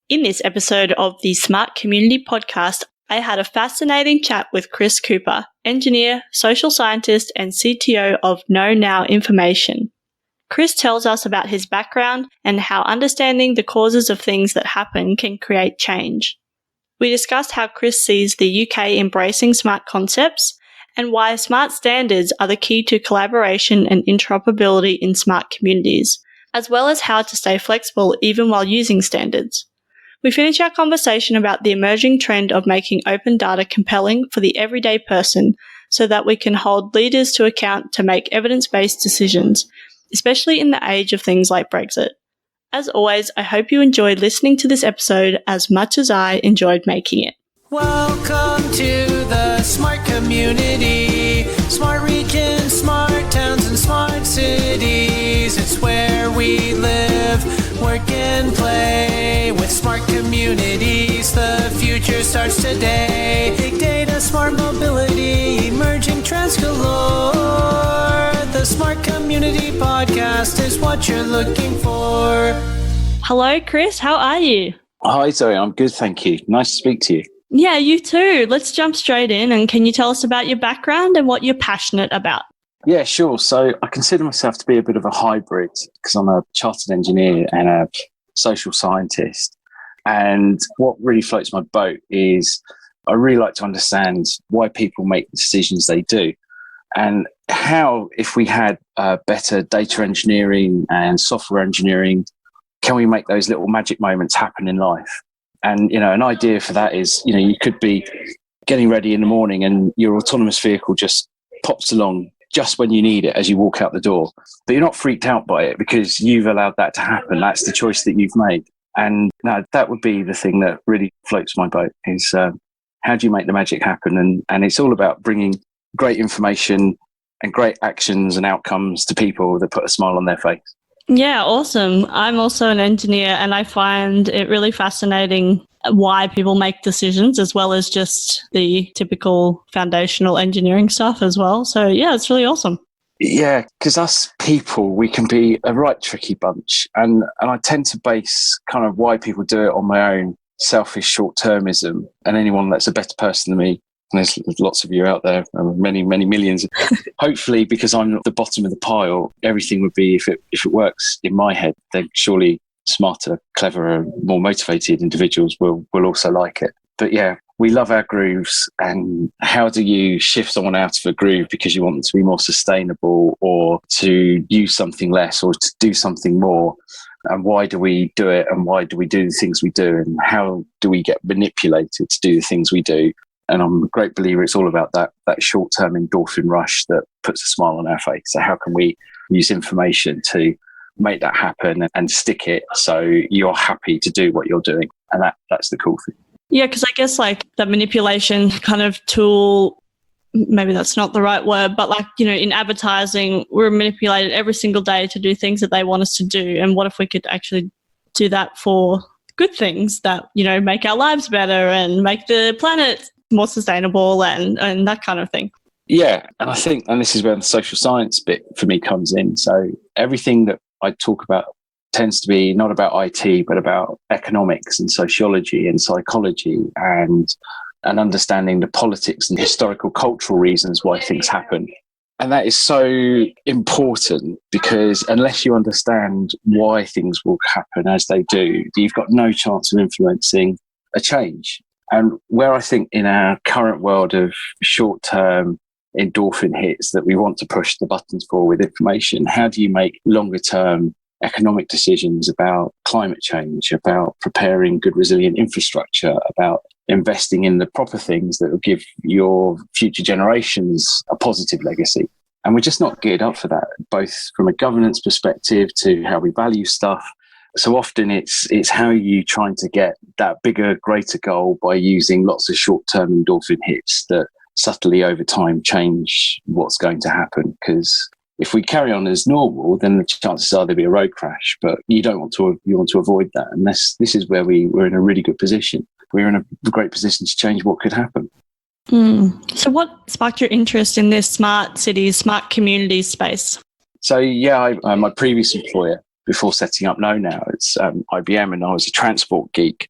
In this episode of the Smart Community Podcast, I had a fascinating chat with Chris Cooper, engineer, social scientist, and CTO of Know Now Information. Chris tells us about his background and how understanding the causes of things that happen can create change. We discussed how Chris sees the UK embracing smart concepts and why smart standards are the key to collaboration and interoperability in smart communities, as well as how to stay flexible even while using standards. We finish our conversation about the emerging trend of making open data compelling for the everyday person so that we can hold leaders to account to make evidence-based decisions, especially in the age of things like Brexit. As always, I hope you enjoyed listening to this episode as much as I enjoyed making it. Welcome to the smart community, smart regions, smart towns, and smart cities. It's where we live, work and play with smart communities. The future starts today. Big data, smart mobility, emerging trends galore. The Smart Community Podcast is what you're looking for. Hello, Chris. How are you? Hi, Zoe. I'm good, thank you. Nice to speak to you. Yeah, you too. Let's jump straight in. And can you tell us about your background and what you're passionate about? Yeah, sure. So I consider myself to be a bit of a hybrid because I'm a chartered engineer and a social scientist. And what really floats my boat is I really like to understand why people make the decisions they do and how, if we had better data engineering and software engineering, can we make those little magic moments happen in life? And, an idea for that is, you could be getting ready in the morning and your autonomous vehicle just pops along just when you need it as you walk out the door. But you're not freaked out by it because you've allowed that to happen. That's the choice that you've made. And no, that would be the thing that really floats my boat is how do you make the magic happen? And it's all about bringing great information and great actions and outcomes to people that put a smile on their face. Yeah, awesome. I'm also an engineer and I find it really fascinating why people make decisions as well as just the typical foundational engineering stuff as well. So yeah, it's really awesome. Yeah, because us people, we can be a right tricky bunch. And I tend to base kind of why people do it on my own selfish short-termism. And anyone that's a better person than me, and there's lots of you out there, many, many millions. Hopefully, because I'm at the bottom of the pile, everything would be, if it works in my head, then surely smarter, cleverer, more motivated individuals will also like it. But yeah, we love our grooves. And how do you shift someone out of a groove because you want them to be more sustainable or to use something less or to do something more? And why do we do it? And why do we do the things we do? And how do we get manipulated to do the things we do? And I'm a great believer it's all about that short-term endorphin rush that puts a smile on our face. So how can we use information to make that happen and stick it so you're happy to do what you're doing? And that's the cool thing. Yeah, because I guess like the manipulation kind of tool, maybe that's not the right word, but like, in advertising, we're manipulated every single day to do things that they want us to do. And what if we could actually do that for good things that, make our lives better and make the planet more sustainable and that kind of thing. Yeah, and I think, and this is where the social science bit for me comes in. So everything that I talk about tends to be not about IT, but about economics and sociology and psychology and understanding the politics and historical cultural reasons why things happen. And that is so important because unless you understand why things will happen as they do, you've got no chance of influencing a change. And where I think in our current world of short-term endorphin hits that we want to push the buttons for with information, how do you make longer-term economic decisions about climate change, about preparing good resilient infrastructure, about investing in the proper things that will give your future generations a positive legacy? And we're just not geared up for that, both from a governance perspective to how we value stuff. So often it's how you trying to get that bigger, greater goal by using lots of short-term endorphin hits that subtly over time change what's going to happen. Because if we carry on as normal, then the chances are there'll be a road crash. But you want to avoid that. And this is where we're in a really good position. We're in a great position to change what could happen. So what sparked your interest in this smart cities, smart communities space? So yeah, my previous employer, before setting up Know Now, it's IBM, and I was a transport geek.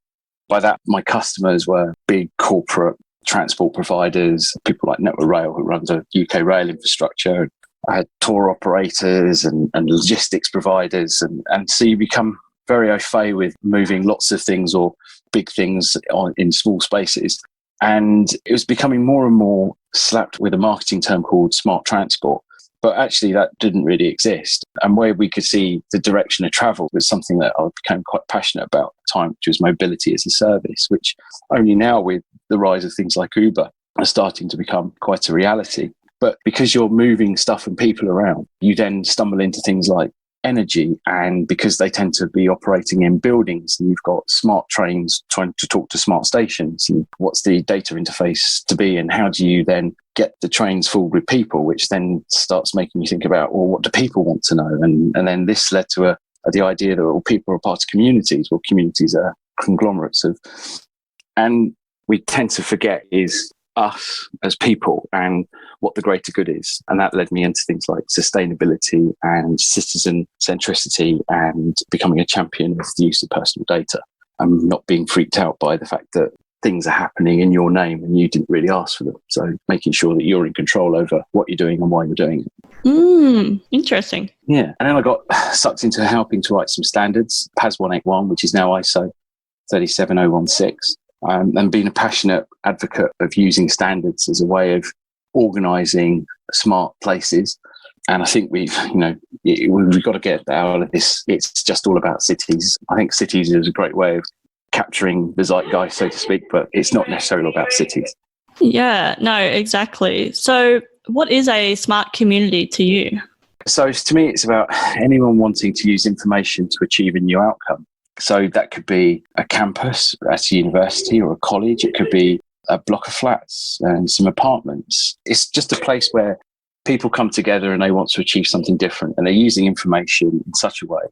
By that, my customers were big corporate transport providers, people like Network Rail, who runs a UK rail infrastructure. I had tour operators and logistics providers. And so you become very au fait with moving lots of things or big things in small spaces. And it was becoming more and more slapped with a marketing term called smart transport. But actually, that didn't really exist. And where we could see the direction of travel was something that I became quite passionate about at the time, which was mobility as a service, which only now with the rise of things like Uber are starting to become quite a reality. But because you're moving stuff and people around, you then stumble into things like energy, and because they tend to be operating in buildings, and you've got smart trains trying to talk to smart stations, and what's the data interface to be, and how do you then get the trains full with people, which then starts making you think about, well, what do people want to know? And then this led to the idea that, well, people are part of communities. Well, communities are conglomerates of, and we tend to forget is us as people and what the greater good is. And that led me into things like sustainability and citizen centricity and becoming a champion of the use of personal data and not being freaked out by the fact that things are happening in your name and you didn't really ask for them. So making sure that you're in control over what you're doing and why you're doing it. Interesting. Yeah. And then I got sucked into helping to write some standards, PAS 181, which is now ISO 37016. And being a passionate advocate of using standards as a way of organising smart places. And I think we've got to get out of this. It's just all about cities. I think cities is a great way of capturing the zeitgeist, so to speak, but it's not necessarily about cities. Yeah, no, exactly. So what is a smart community to you? So to me, it's about anyone wanting to use information to achieve a new outcome. So that could be a campus at a university or a college. It could be a block of flats and some apartments. It's just a place where people come together and they want to achieve something different, and they're using information in such a way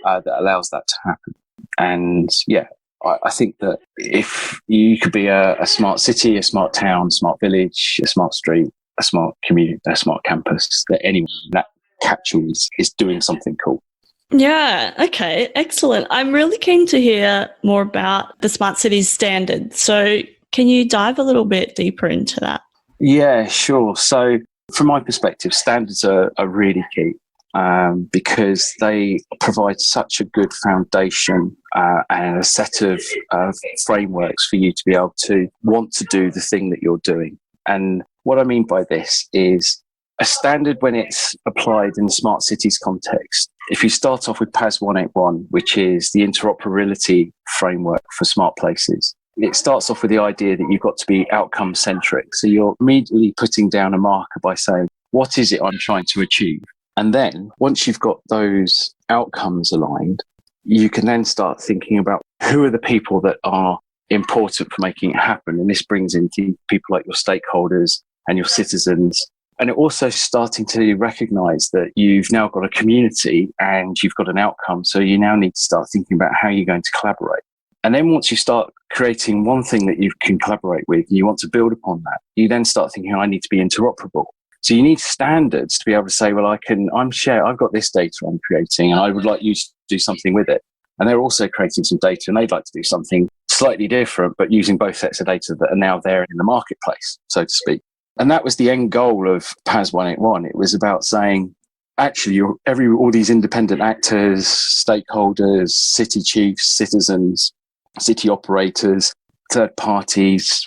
that allows that to happen. And yeah, I think that if you could be a smart city, a smart town, smart village, a smart street, a smart community, a smart campus, that anyone that catches is doing something cool. Yeah, okay, excellent. I'm really keen to hear more about the Smart Cities standard. So can you dive a little bit deeper into that? Yeah, sure. So from my perspective, standards are really key because they provide such a good foundation and a set of frameworks for you to be able to want to do the thing that you're doing. And what I mean by this is a standard when it's applied in the smart cities context. If you start off with PAS 181, which is the interoperability framework for smart places, it starts off with the idea that you've got to be outcome centric. So you're immediately putting down a marker by saying, what is it I'm trying to achieve? And then once you've got those outcomes aligned, you can then start thinking about who are the people that are important for making it happen. And this brings in people like your stakeholders and your citizens. And it also starting to recognize that you've now got a community and you've got an outcome. So you now need to start thinking about how you're going to collaborate. And then once you start creating one thing that you can collaborate with and you want to build upon that, you then start thinking, I need to be interoperable. So you need standards to be able to say, well, I've got this data I'm creating and I would like you to do something with it. And they're also creating some data and they'd like to do something slightly different, but using both sets of data that are now there in the marketplace, so to speak. And that was the end goal of PAS 181. It was about saying, actually, all these independent actors, stakeholders, city chiefs, citizens, city operators, third parties,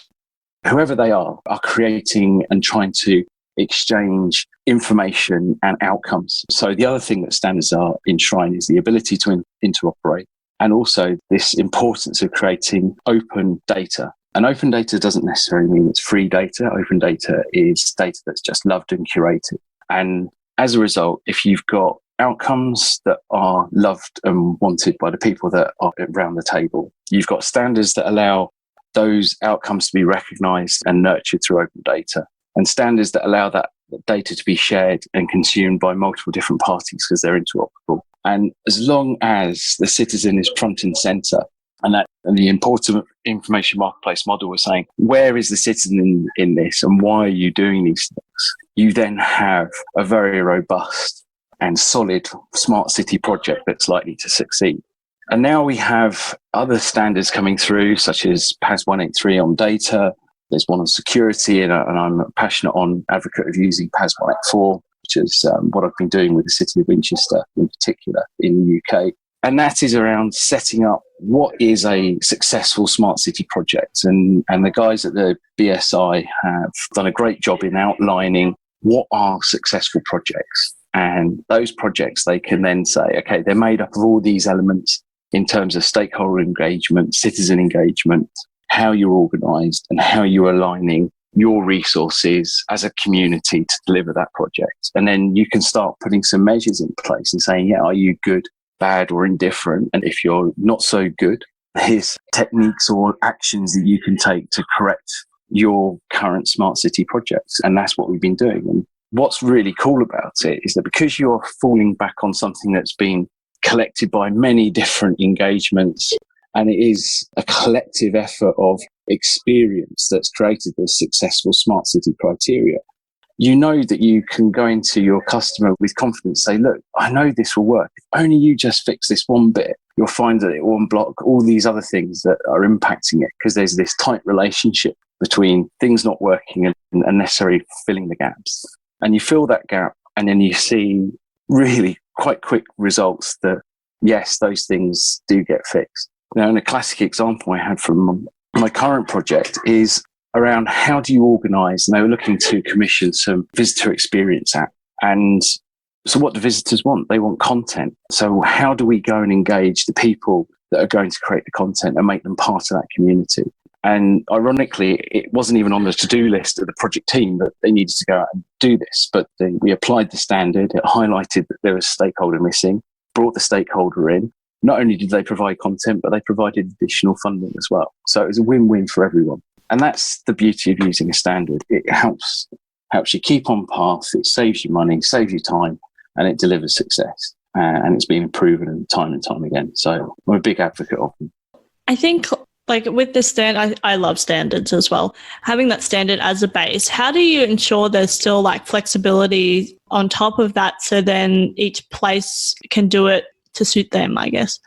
whoever they are creating and trying to exchange information and outcomes. So the other thing that standards are enshrined is the ability to interoperate, and also this importance of creating open data. And open data doesn't necessarily mean it's free data. Open data is data that's just loved and curated. And as a result, if you've got outcomes that are loved and wanted by the people that are around the table, you've got standards that allow those outcomes to be recognized and nurtured through open data, and standards that allow that data to be shared and consumed by multiple different parties because they're interoperable. And as long as the citizen is front and center, and the important information marketplace model was saying, where is the citizen in this and why are you doing these things? You then have a very robust and solid smart city project that's likely to succeed. And now we have other standards coming through, such as PAS 183 on data. There's one on security, and I'm a passionate advocate of using PAS 184, which is what I've been doing with the City of Winchester in particular in the UK. And that is around setting up what is a successful smart city project. And the guys at the BSI have done a great job in outlining what are successful projects. And those projects, they can then say, okay, they're made up of all these elements in terms of stakeholder engagement, citizen engagement, how you're organised and how you're aligning your resources as a community to deliver that project. And then you can start putting some measures in place and saying, yeah, are you good, bad or indifferent? And if you're not so good, here's techniques or actions that you can take to correct your current smart city projects. And that's what we've been doing. And what's really cool about it is that because you're falling back on something that's been collected by many different engagements, and it is a collective effort of experience that's created this successful smart city criteria, you know that you can go into your customer with confidence, say, look, I know this will work. If only you just fix this one bit, you'll find that it will unblock all these other things that are impacting it, because there's this tight relationship between things not working and necessarily filling the gaps. And you fill that gap, and then you see really quite quick results that, yes, those things do get fixed. Now, and a classic example I had from my current project is around how do you organise, and they were looking to commission some visitor experience app. And so what do visitors want? They want content. So how do we go and engage the people that are going to create the content and make them part of that community? And ironically, it wasn't even on the to-do list of the project team that they needed to go out and do this, but we applied the standard. It highlighted that there was a stakeholder missing, brought the stakeholder in. Not only did they provide content, but they provided additional funding as well. So it was a win-win for everyone. And that's the beauty of using a standard. It helps you keep on path. It saves you money, saves you time, and it delivers success. And it's been proven and time again. So I'm a big advocate of them. I think like with the standard, I love standards as well. Having that standard as a base, how do you ensure there's still like flexibility on top of that so then each place can do it to suit them, I guess?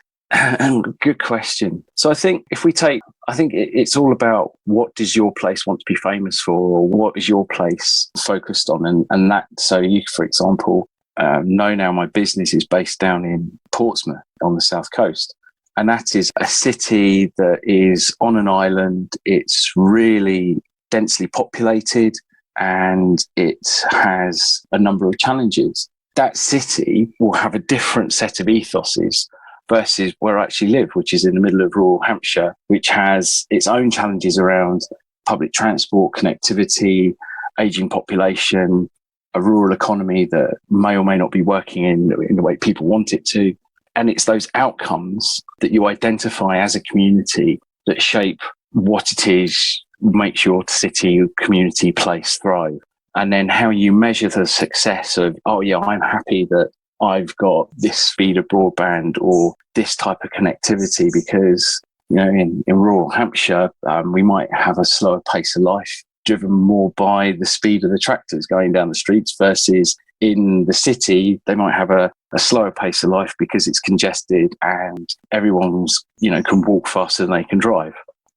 Good question. So I think it's all about what does your place want to be famous for, or what is your place focused on? And that, so you, for example, know now my business is based down in Portsmouth on the south coast. And that is a city that is on an island. It's really densely populated and it has a number of challenges. That city will have a different set of ethoses versus where I actually live, which is in the middle of rural Hampshire, which has its own challenges around public transport, connectivity, aging population, a rural economy that may or may not be working in the way people want it to. And it's those outcomes that you identify as a community that shape what it is, makes your city, community, place thrive. And then how you measure the success of, oh yeah, I'm happy that I've got this speed of broadband or this type of connectivity, because, you know, in rural Hampshire, we might have a slower pace of life driven more by the speed of the tractors going down the streets, versus in the city, they might have a slower pace of life because it's congested and everyone's, you know, can walk faster than they can drive.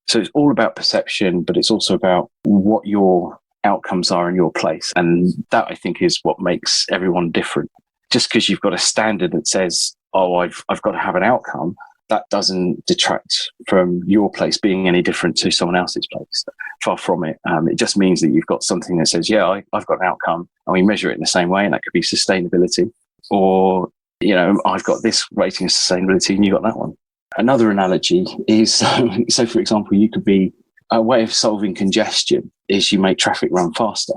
So it's all about perception, but it's also about what your outcomes are in your place. And that, I think, is what makes everyone different. Just because you've got a standard that says, oh, I've got to have an outcome, that doesn't detract from your place being any different to someone else's place. Far from it. It just means that you've got something that says, yeah, I've got an outcome, and we measure it in the same way, and that could be sustainability. Or, you know, I've got this rating of sustainability and you got that one. Another analogy is, so for example, you could be, a way of solving congestion is you make traffic run faster,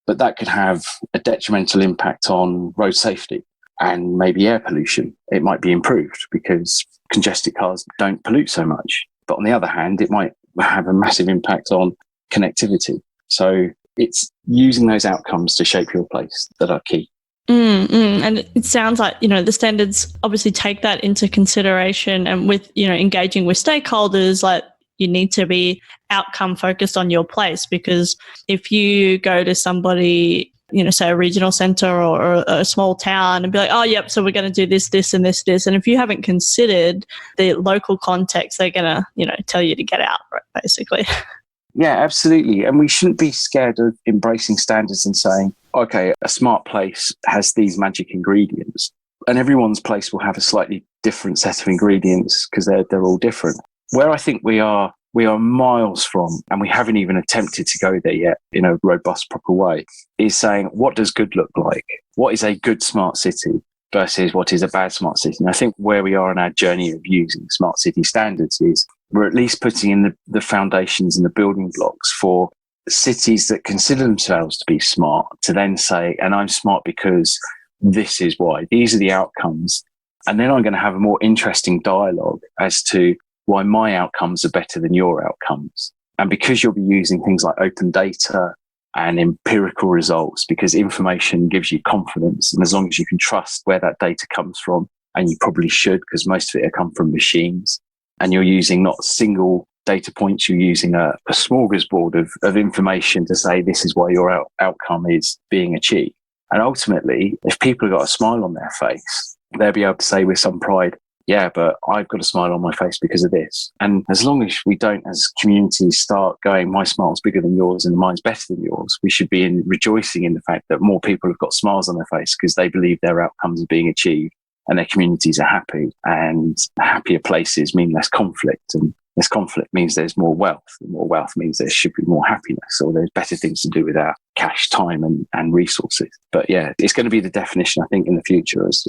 but that could have a detrimental impact on road safety and maybe air pollution. It might be improved because congested cars don't pollute so much. But on the other hand, it might have a massive impact on connectivity. So it's using those outcomes to shape your place that are key. And it sounds like, you know, the standards obviously take that into consideration, and with, you know, engaging with stakeholders, like you need to be outcome focused on your place, because if you go to somebody say a regional centre or a small town and be like, oh, yep, so we're going to do this, this and this, this. And if you haven't considered the local context, they're going to, tell you to get out, right, basically. Yeah, absolutely. And we shouldn't be scared of embracing standards and saying, okay, a smart place has these magic ingredients, and everyone's place will have a slightly different set of ingredients because they're all different. Where I think we are miles from, and we haven't even attempted to go there yet in a robust, proper way, is saying, what does good look like? What is a good smart city versus what is a bad smart city? And I think where we are in our journey of using smart city standards is we're at least putting in the foundations and the building blocks for cities that consider themselves to be smart to then say, and I'm smart because this is why. These are the outcomes. And then I'm going to have a more interesting dialogue as to why my outcomes are better than your outcomes. And because you'll be using things like open data and empirical results, because information gives you confidence. And as long as you can trust where that data comes from, and you probably should, because most of it will come from machines, and you're using not single data points, you're using a smorgasbord of information to say this is why your outcome is being achieved. And ultimately, if people have got a smile on their face, they'll be able to say with some pride, yeah, but I've got a smile on my face because of this. And as long as we don't, as communities, start going, my smile's bigger than yours and mine's better than yours, we should be rejoicing in the fact that more people have got smiles on their face because they believe their outcomes are being achieved and their communities are happy. And happier places mean less conflict. And less conflict means there's more wealth. And more wealth means there should be more happiness, or there's better things to do with our cash, time and resources. But yeah, it's going to be the definition, I think, in the future as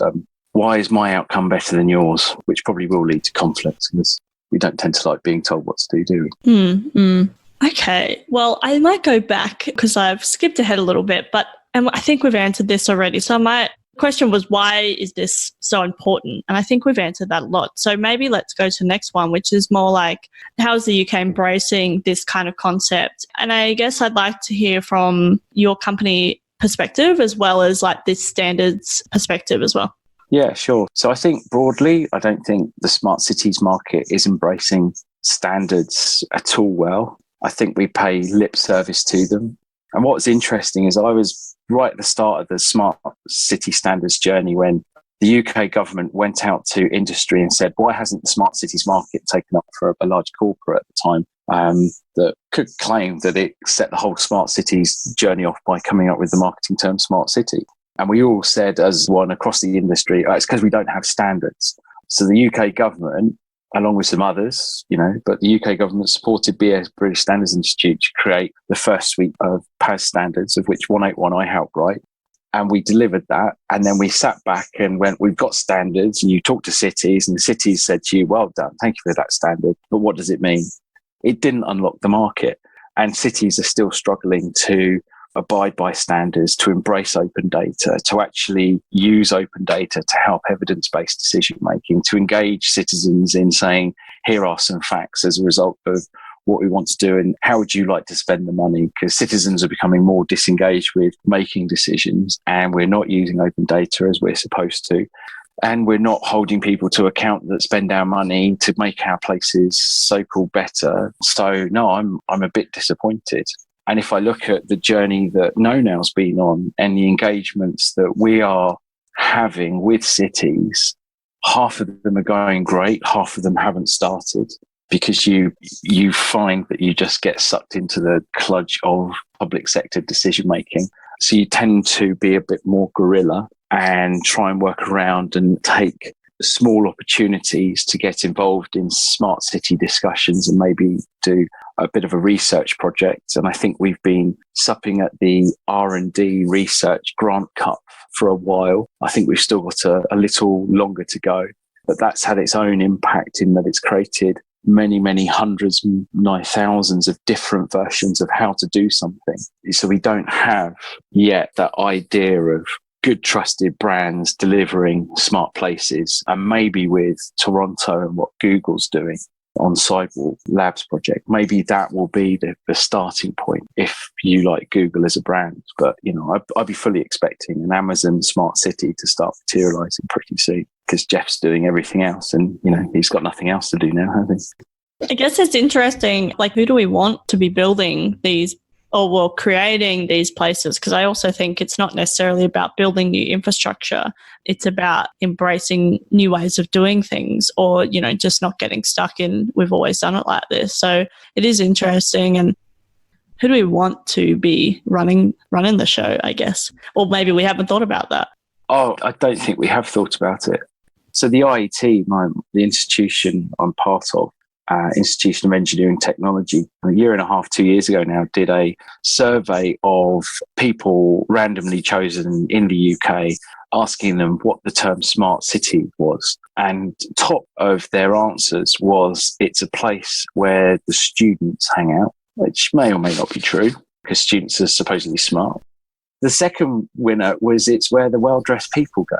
why is my outcome better than yours, which probably will lead to conflict because we don't tend to like being told what to do we? Okay. Well, I might go back because I've skipped ahead a little bit, and I think we've answered this already. So my question was, why is this so important? And I think we've answered that a lot. So maybe let's go to the next one, which is more like, how is the UK embracing this kind of concept? And I guess I'd like to hear from your company perspective as well as like this standards perspective as well. Yeah, sure. So I think broadly, I don't think the smart cities market is embracing standards at all well. I think we pay lip service to them. And what's interesting is I was right at the start of the smart city standards journey when the UK government went out to industry and said, why hasn't the smart cities market taken up for a large corporate at the time that could claim that it set the whole smart cities journey off by coming up with the marketing term smart city? And we all said as one across the industry, it's because we don't have standards. So the UK government, along with some others, but the UK government supported BS, British Standards Institute, to create the first suite of PAS standards, of which 181 I helped write. And we delivered that. And then we sat back and went, we've got standards. And you talk to cities and the cities said to you, well done, thank you for that standard. But what does it mean? It didn't unlock the market. And cities are still struggling to abide by standards, to embrace open data, to actually use open data to help evidence-based decision making, to engage citizens in saying, here are some facts as a result of what we want to do and how would you like to spend the money? Because citizens are becoming more disengaged with making decisions and we're not using open data as we're supposed to. And we're not holding people to account that spend our money to make our places so-called better. So no, I'm a bit disappointed. And if I look at the journey that KnowNow's been on and the engagements that we are having with cities, half of them are going great, half of them haven't started because you find that you just get sucked into the kludge of public sector decision making. So you tend to be a bit more guerrilla and try and work around and take small opportunities to get involved in smart city discussions and maybe do a bit of a research project. And I think we've been supping at the R&D research grant cup for a while. I think we've still got a little longer to go, but that's had its own impact in that it's created many, many hundreds, nigh thousands of different versions of how to do something. So we don't have yet that idea of good trusted brands delivering smart places, and maybe with Toronto and what Google's doing on Sidewalk Labs project, maybe that will be the starting point if you like Google as a brand. But I'd be fully expecting an Amazon smart city to start materializing pretty soon because Jeff's doing everything else and he's got nothing else to do now, has he? I guess it's interesting, like, who do we want to be building these or well, creating these places, because I also think it's not necessarily about building new infrastructure. It's about embracing new ways of doing things, or, you know, just not getting stuck in, we've always done it like this. So it is interesting. And who do we want to be running the show, I guess? Or maybe we haven't thought about that. Oh, I don't think we have thought about it. So the IET, the institution I'm part of, Institution of Engineering Technology, a year and a half, 2 years ago now, did a survey of people randomly chosen in the UK, asking them what the term smart city was. And top of their answers was, it's a place where the students hang out, which may or may not be true, because students are supposedly smart. The second winner was, it's where the well-dressed people go.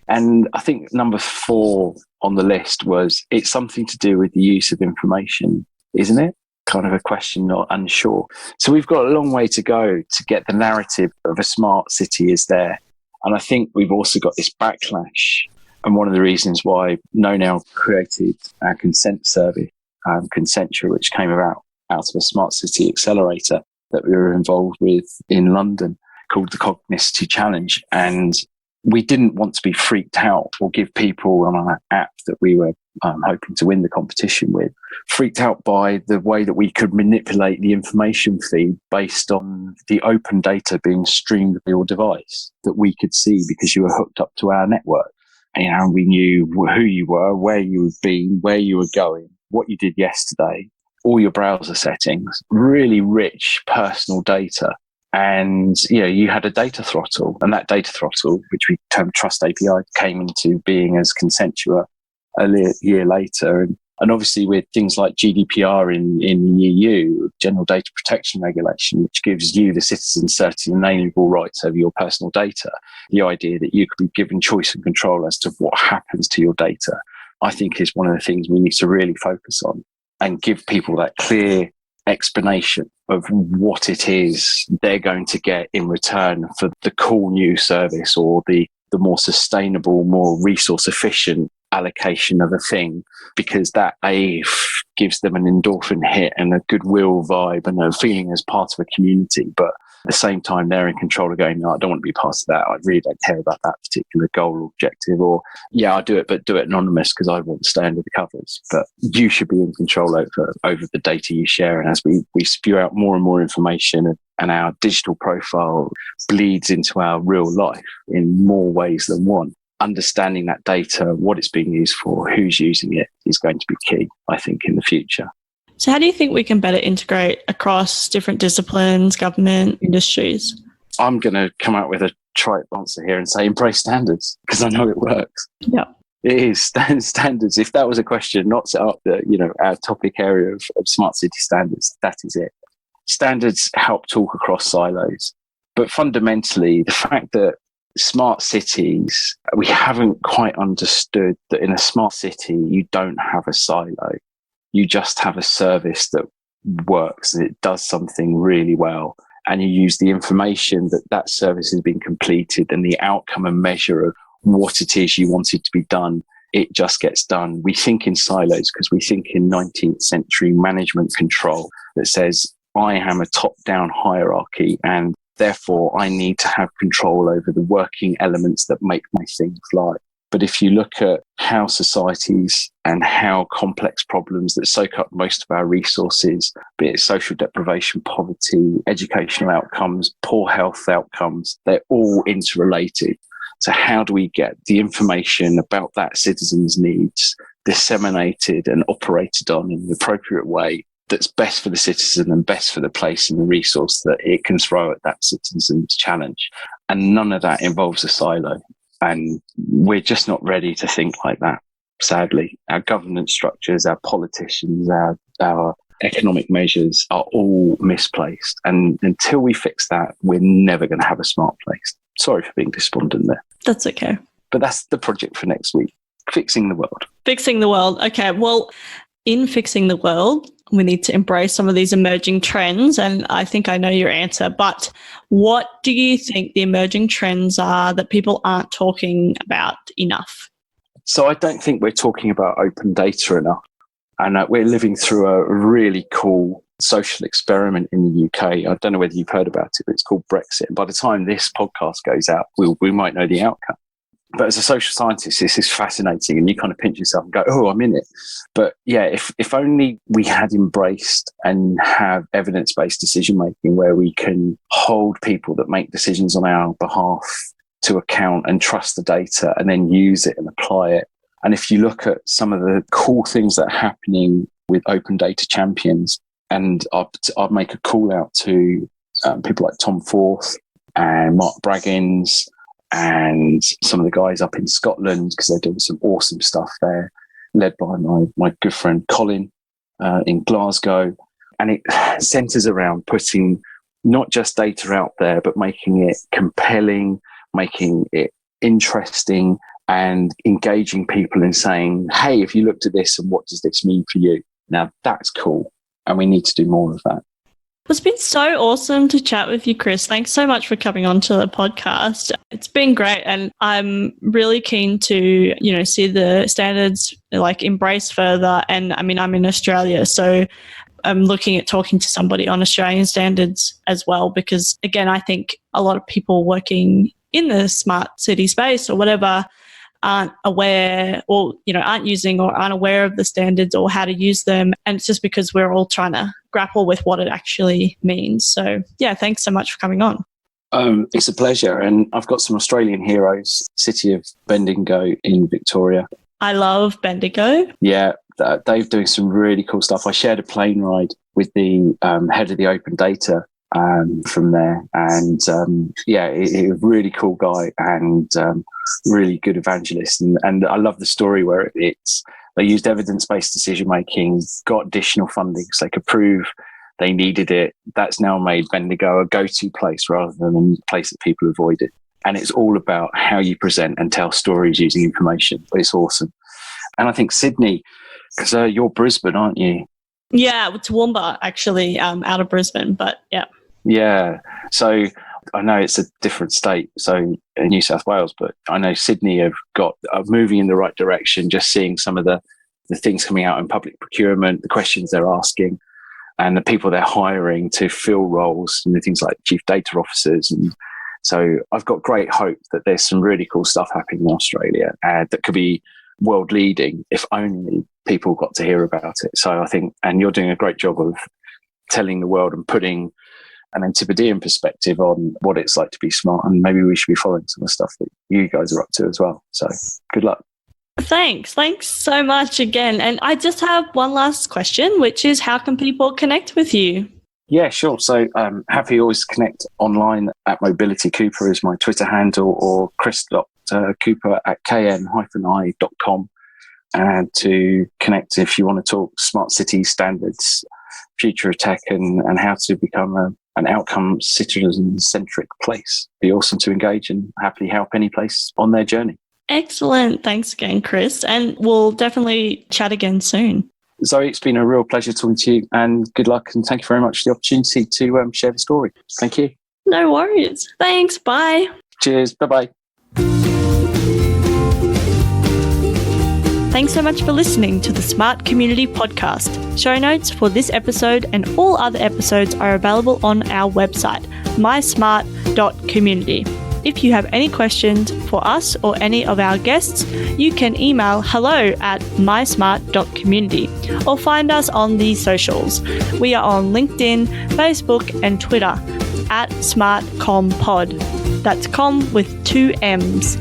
And I think number 4 on the list was, it's something to do with the use of information, isn't it? Kind of a question, not unsure. So we've got a long way to go to get the narrative of a smart city is there. And I think we've also got this backlash. And one of the reasons why Know Now created our consent service, Consentia, which came out of a smart city accelerator that we were involved with in London, called the Cognicity Challenge. And we didn't want to be freaked out or give people on our app that we were hoping to win the competition with, freaked out by the way that we could manipulate the information feed based on the open data being streamed to your device that we could see because you were hooked up to our network. And, you know, we knew who you were, where you had been, where you were going, what you did yesterday, all your browser settings, really rich personal data. And, you know, you had a data throttle, and that data throttle, which we termed Trust API, came into being as Consentua a year later. And obviously with things like GDPR in the EU, General Data Protection Regulation, which gives you, the citizen, certain inalienable rights over your personal data, the idea that you could be given choice and control as to what happens to your data, I think is one of the things we need to really focus on and give people that clear explanation of what it is they're going to get in return for the cool new service, or the more sustainable, more resource efficient allocation of a thing, because that gives them an endorphin hit and a goodwill vibe and a feeling as part of a community. But at the same time, they're in control of going, no, I don't want to be part of that. I really don't care about that particular goal or objective. Or, yeah, I'll do it, but do it anonymous because I want to stay under the covers. But you should be in control over the data you share. And as we spew out more and more information, and our digital profile bleeds into our real life in more ways than one, understanding that data, what it's being used for, who's using it, is going to be key, I think, in the future. So how do you think we can better integrate across different disciplines, government, industries? I'm going to come out with a trite answer here and say embrace standards, because I know it works. Yeah. It is standards. If that was a question, not set up our topic area of smart city standards, that is it. Standards help talk across silos. But fundamentally, the fact that smart cities, we haven't quite understood that in a smart city, you don't have a silo. You just have a service that works and it does something really well. And you use the information that service has been completed and the outcome and measure of what it is you want it to be done. It just gets done. We think in silos because we think in 19th century management control that says, I am a top-down hierarchy and therefore I need to have control over the working elements that make my thing fly. But if you look at how societies and how complex problems that soak up most of our resources, be it social deprivation, poverty, educational outcomes, poor health outcomes, they're all interrelated. So how do we get the information about that citizen's needs disseminated and operated on in the appropriate way that's best for the citizen and best for the place and the resource that it can throw at that citizen's challenge? And none of that involves a silo. And we're just not ready to think like that, sadly. Our governance structures, our politicians, our economic measures are all misplaced. And until we fix that, we're never going to have a smart place. Sorry for being despondent there. That's okay. But that's the project for next week. Fixing the world. Fixing the world. Okay. Well, in fixing the world, we need to embrace some of these emerging trends. And I think I know your answer, but what do you think the emerging trends are that people aren't talking about enough? So I don't think we're talking about open data enough. And we're living through a really cool social experiment in the UK. I don't know whether you've heard about it, but it's called Brexit. And by the time this podcast goes out, we might know the outcome. But as a social scientist, this is fascinating, and you kind of pinch yourself and go, oh, I'm in it. But yeah, if only we had embraced and have evidence-based decision-making where we can hold people that make decisions on our behalf to account and trust the data and then use it and apply it. And if you look at some of the cool things that are happening with open data champions, and I'd make a call out to people like Tom Forth and Mark Braggins and some of the guys up in Scotland, because they're doing some awesome stuff there, led by my good friend Colin in Glasgow. And it centres around putting not just data out there, but making it compelling, making it interesting, and engaging people in saying, hey, if you looked at this, and what does this mean for you? Now, that's cool. And we need to do more of that. It's been so awesome to chat with you, Chris. Thanks so much for coming on to the podcast. It's been great. And I'm really keen to, see the standards embrace further. And I mean, I'm in Australia, so I'm looking at talking to somebody on Australian standards as well, because again, I think a lot of people working in the smart city space or whatever aren't aware or, aren't using or aren't aware of the standards or how to use them. And it's just because we're all trying to grapple with what it actually means. So yeah, thanks so much for coming on. It's a pleasure. And I've got some Australian heroes, city of Bendigo in Victoria. I love Bendigo. Yeah, they're doing some really cool stuff. I shared a plane ride with the head of the open data from there. And he's a really cool guy and really good evangelist. And I love the story where they used evidence-based decision-making, got additional funding so they could prove they needed it. That's now made Bendigo a go-to place rather than a place that people avoided. And it's all about how you present and tell stories using information. But it's awesome. And I think Sydney, because you're Brisbane, aren't you? Yeah, it's Toowoomba, actually, out of Brisbane, but yeah. Yeah. So I know it's a different state, so in New South Wales, but I know Sydney are moving in the right direction, just seeing some of the things coming out in public procurement, the questions they're asking, and the people they're hiring to fill roles, things like chief data officers. And so I've got great hope that there's some really cool stuff happening in Australia that could be world leading if only people got to hear about it. So I think, and you're doing a great job of telling the world and putting an Antipodean perspective on what it's like to be smart, and maybe we should be following some of the stuff that you guys are up to as well. So good luck. Thanks so much again. And I just have one last question, which is, how can people connect with you? Yeah, sure. So happy always to connect online at Mobility Cooper is my Twitter handle, or chris.cooper at kn-i.com, and to connect if you want to talk smart city standards, future of tech, and how to become an outcome citizen-centric place. Be awesome to engage and happily help any place on their journey. Excellent. Thanks again, Chris. And we'll definitely chat again soon. Zoe, it's been a real pleasure talking to you, and good luck, and thank you very much for the opportunity to share the story. Thank you. No worries. Thanks. Bye. Cheers. Bye-bye. Thanks so much for listening to the Smart Community Podcast. Show notes for this episode and all other episodes are available on our website, mysmart.community. If you have any questions for us or any of our guests, you can email hello@mysmart.community or find us on the socials. We are on LinkedIn, Facebook and Twitter @SmartComPod. That's com with 2 M's.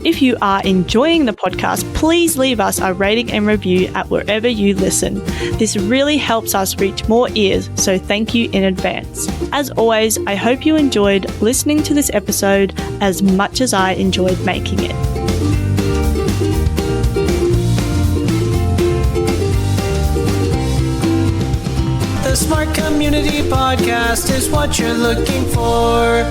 If you are enjoying the podcast, please leave us a rating and review at wherever you listen. This really helps us reach more ears, so thank you in advance. As always, I hope you enjoyed listening to this episode as much as I enjoyed making it. The Smart Community Podcast is what you're looking for.